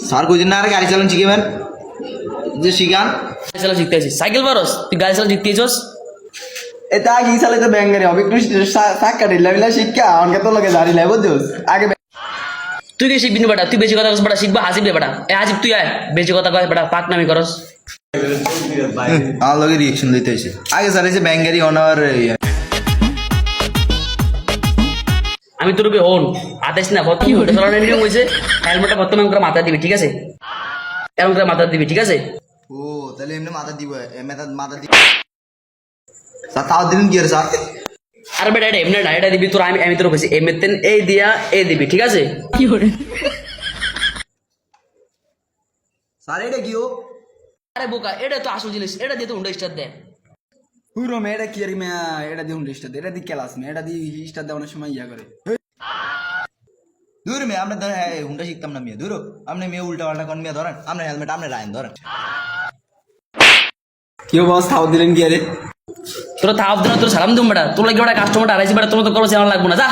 sir কইদিন না আর গাড়ি চালান শিখেবেন যে শিখান গাড়ি চালা শিখতে আছিস সাইকেল পারস তুই গাড়ি চালা শিখতে আছিস এটা আগে চালে তো ব্যাঙ্গারি হবে একটু সাক্কা ঢিলা মিলা শিক্ষা আমাকে তো লোকে দাঁড়িয়ে লাগবো দোষ আগে তুই কি শিখবি না বেটা তুই বেশি কথা কস বেটা শিখবা হাসিবি বেটা এ হাসিব তুই আয় বেশি কথা কয় বেটা পাক নামি করস আমার লোকে রিয়েকশন দিতে হয়েছে আগে স্যার এসে ব্যাঙ্গারি অনার আমি তোর ওন আদেশ না কি হলো চলানোর নিয়ম হয়েছে হেলমেটটা প্রথমে করে মাথা দিবি ঠিক আছে এরকম করে মাথা দিবি ঠিক আছে ও তাহলে এমনি মাথা দিব মাথা দিব স্যার তাও দিলেন কি আর স্যার আর বেটা এটা এমনি না এটা দিবি তোর আমি তোর কইছি এমনিতেন এই দিয়া এই দিবি ঠিক আছে কি করে স্যার এটা কি ও আরে বোকা এটা তো আসল জিনিস এটা দিয়ে তো উন্ডা স্টার দেয় পুরো মে এটা কি আর মে এটা দিয়ে স্টার এটা দিয়ে ক্লাস মে এটা দিয়ে স্টার দেওয়ার সময় ইয়া করে দূর মে আমরা ধরেন হুন্ডা শিখতাম না মেয়ে দূর আপনি মেয়ে উল্টা পাল্টা কোন মেয়ে ধরেন আপনার হেলমেট আপনি রায়ন ধরেন কেউ বস তাও দিলেন কি আরে তোরা তাও দিন তোর সালাম দিম বেটা তোর লাগে বেটা কাস্টমারটা আড়াইছি বেটা তোর তো করো আমার লাগবো না যা